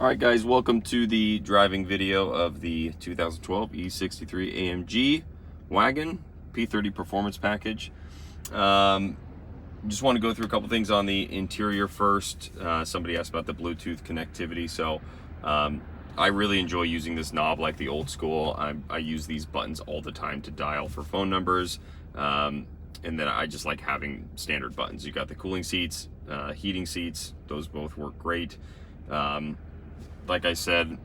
Alright guys, welcome to the driving video of the 2012 E63 AMG Wagon P30 Performance Package. Just want to go through a couple things on the interior first. Somebody asked about the Bluetooth connectivity, so I really enjoy using this knob like the old school. I use these buttons all the time to dial for phone numbers, and then I just like having standard buttons. You got the cooling seats, heating seats, those both work great. Like I said,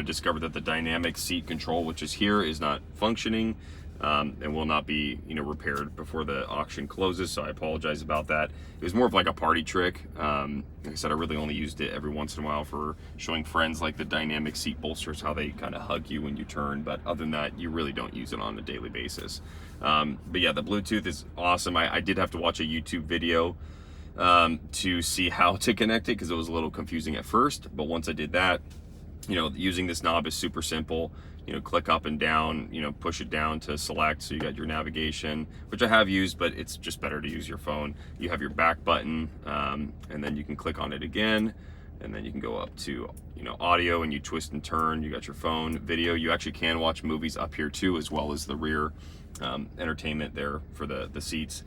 discovered that the dynamic seat control, which is here, is not functioning and will not be, repaired before the auction closes. So I apologize about that. It was more of like a party trick. Like I said, I really only used it every once in a while for showing friends like the dynamic seat bolsters, how they kind of hug you when you turn. But other than that, you really don't use it on a daily basis. But yeah, the Bluetooth is awesome. I did have to watch a YouTube video to see how to connect it because it was a little confusing at first, but once I did that, using this knob is super simple. Click up and down, push it down to select, so you got your navigation, which I have used, but it's just better to use your phone. You have your back button, and then you can click on it again, and then you can go up to audio, and you twist and turn. You got your phone, video. You actually can watch movies up here too, as well as the rear entertainment there for the seats.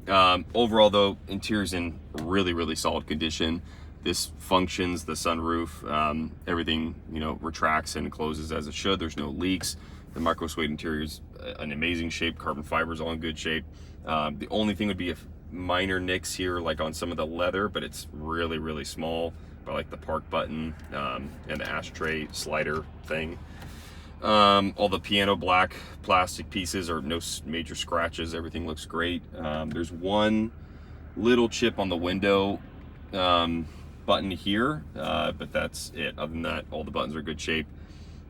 Overall though, interior's in really solid condition. This functions, the sunroof, everything retracts and closes as it should. There's no leaks. The micro suede interior is an amazing shape. Carbon fiber's all in good shape. The only thing would be minor nicks here, like on some of the leather, but it's really small, by like the park button and the ashtray slider thing. All the piano black plastic pieces are no major scratches. Everything looks great. There's one little chip on the window button here, but that's it. Other than that, all the buttons are good shape.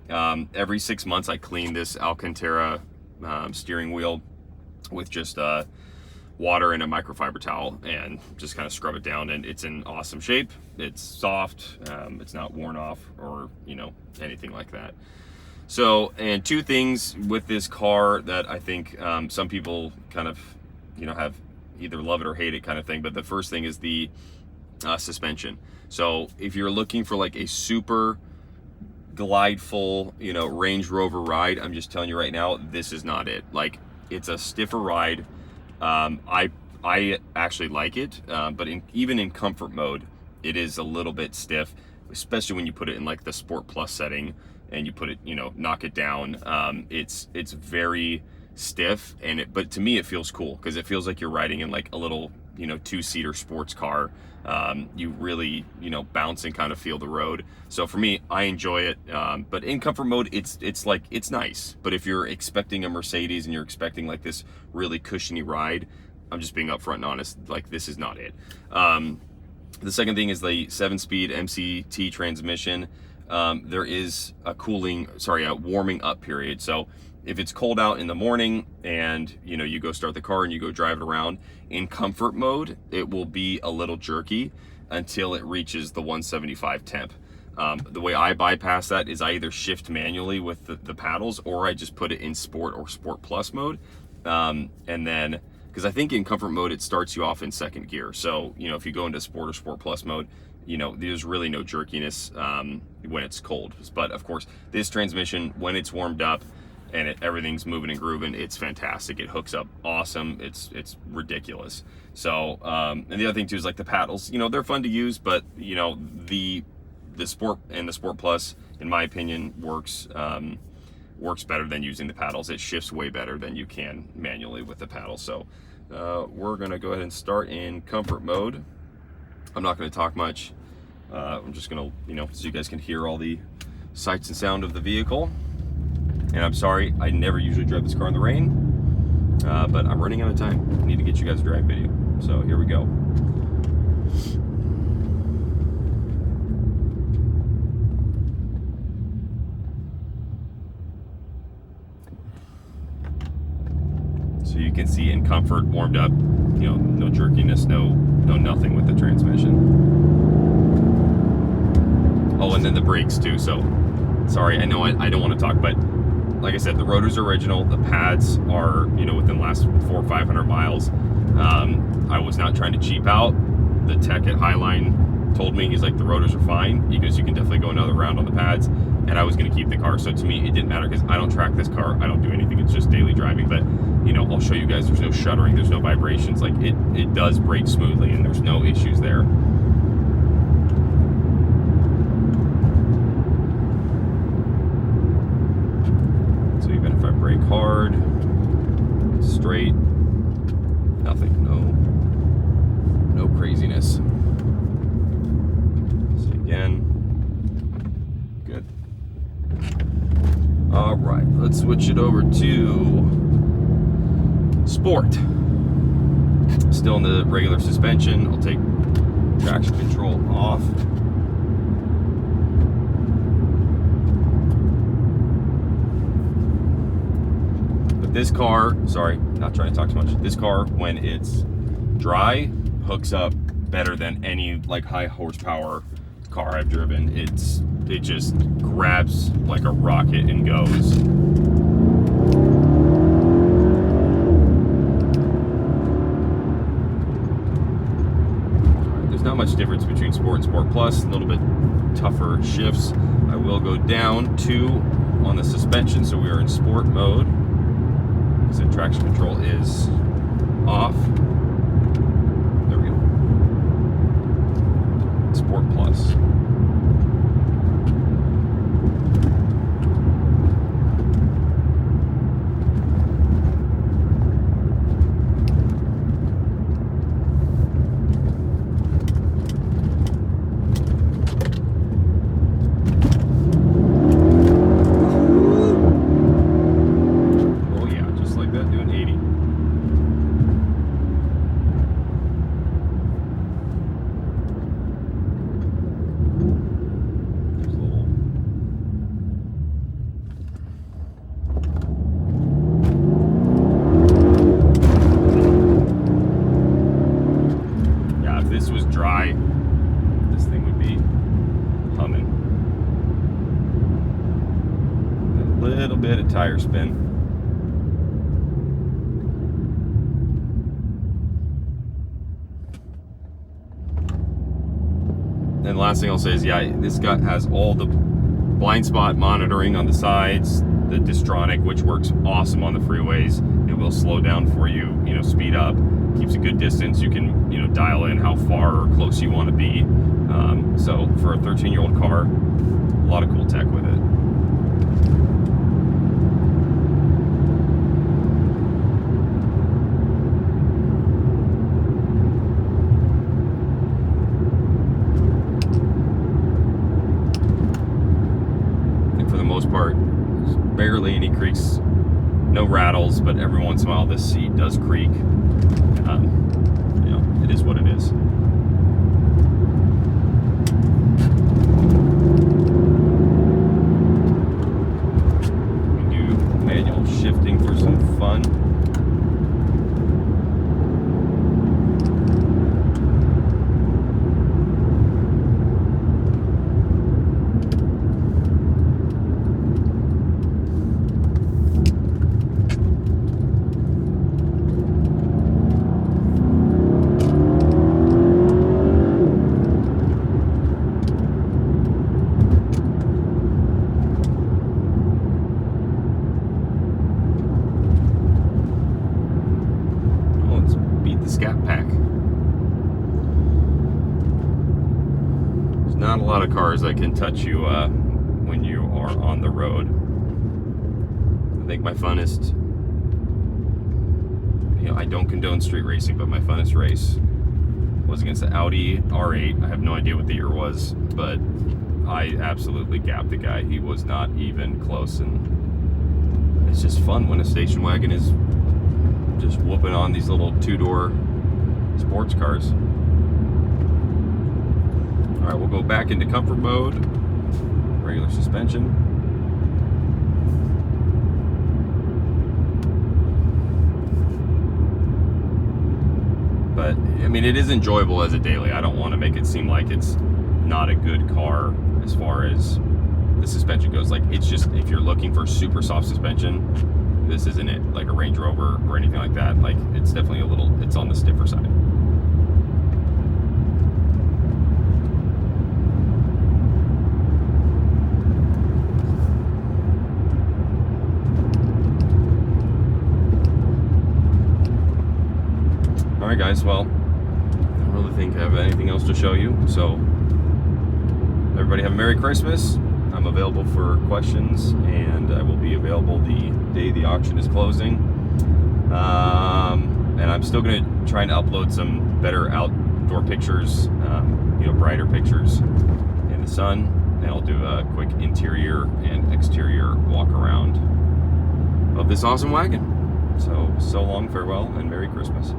Every 6 months I clean this Alcantara steering wheel with just water and a microfiber towel and just kind of scrub it down, and it's in awesome shape. It's soft, it's not worn off or anything like that. So, and two things with this car that I think some people kind of have either love it or hate it kind of thing, but the first thing is the suspension. So if you're looking for like a super glideful Range Rover ride, I'm just telling you right now, this is not it. Like, it's a stiffer ride. I actually like it, but even in comfort mode, it is a little bit stiff, especially when you put it in like the Sport Plus setting and you put it, knock it down. It's very stiff, but to me it feels cool because it feels like you're riding in like a little two-seater sports car. You really bounce and kind of feel the road. So for me, I enjoy it, but in comfort mode it's nice. But if you're expecting a Mercedes and you're expecting like this really cushiony ride, I'm just being upfront and honest, like this is not it. The second thing is the 7-speed MCT transmission. There is a warming up period. So if it's cold out in the morning and you go start the car and you go drive it around, in comfort mode it will be a little jerky until it reaches the 175 temp. The way I bypass that is I either shift manually with the paddles, or I just put it in Sport or Sport Plus mode, and then because I think in comfort mode it starts you off in second gear. So if you go into Sport or Sport Plus mode, there's really no jerkiness when it's cold. But of course, this transmission, when it's warmed up and everything's moving and grooving, it's fantastic. It hooks up awesome. It's ridiculous. So and the other thing too is like the paddles. They're fun to use, but the Sport and the Sport Plus, in my opinion, works better than using the paddles. It shifts way better than you can manually with the paddles. So we're gonna go ahead and start in comfort mode. I'm not going to talk much. I'm just going to, so you guys can hear all the sights and sound of the vehicle. And I'm sorry, I never usually drive this car in the rain, but I'm running out of time. I need to get you guys a drive video. So here we go. So you can see in comfort, warmed up, no jerkiness, no nothing with the transmission. Oh, and then the brakes too. So sorry, I know I don't want to talk, but like I said, the rotor's original. The pads are within the last 400 or 500 miles. I was not trying to cheap out. The tech at Highline told me, he's like, the rotors are fine. He goes, you can definitely go another round on the pads. And I was going to keep the car. So to me, it didn't matter because I don't track this car. I don't do anything. It's just daily driving. But, you know, I'll show you guys, there's no shuddering. There's no vibrations. Like, it does brake smoothly and there's no issues there. So even if I brake hard, straight, nothing. No craziness. So again, good. All right, let's switch it over to sport. Still in the regular suspension. I'll take traction control off. But this car, sorry, not trying to talk too much. This car, when it's dry, hooks up better than any like high horsepower car I've driven. It just grabs like a rocket and goes. There's not much difference between Sport and Sport Plus, a little bit tougher shifts. I will go down 2 on the suspension, so we are in Sport mode. So traction control is off. There we go. Sport Plus. Little bit of tire spin. And the last thing I'll say is, yeah, this guy has all the blind spot monitoring on the sides, the Distronic, which works awesome on the freeways. It will slow down for you, you know, speed up, keeps a good distance. You can, you know, dial in how far or close you want to be. So for a 13-year-old car, a lot of cool tech with it. Most part, there's barely any creaks, no rattles, but every once in a while this seat does creak. You know, it is what it is. We do manual shifting for some fun. Not a lot of cars that can touch you when you are on the road. I think my funnest, you know, I don't condone street racing, but my funnest race was against the Audi R8. I have no idea what the year was, but I absolutely gapped the guy. He was not even close, and it's just fun when a station wagon is just whooping on these little 2-door sports cars. All right, we'll go back into comfort mode, regular suspension. But, I mean, it is enjoyable as a daily. I don't want to make it seem like it's not a good car as far as the suspension goes. Like, it's just, if you're looking for super soft suspension, this isn't it. Like a Range Rover or anything like that. Like, it's definitely a little, it's on the stiffer side. guys, well, I don't really think I have anything else to show you. So everybody have a Merry Christmas. I'm available for questions, and I will be available the day the auction is closing. And I'm still going to try and upload some better outdoor pictures, you know, brighter pictures in the sun. And I'll do a quick interior and exterior walk around of this awesome wagon. So long, farewell, and Merry Christmas.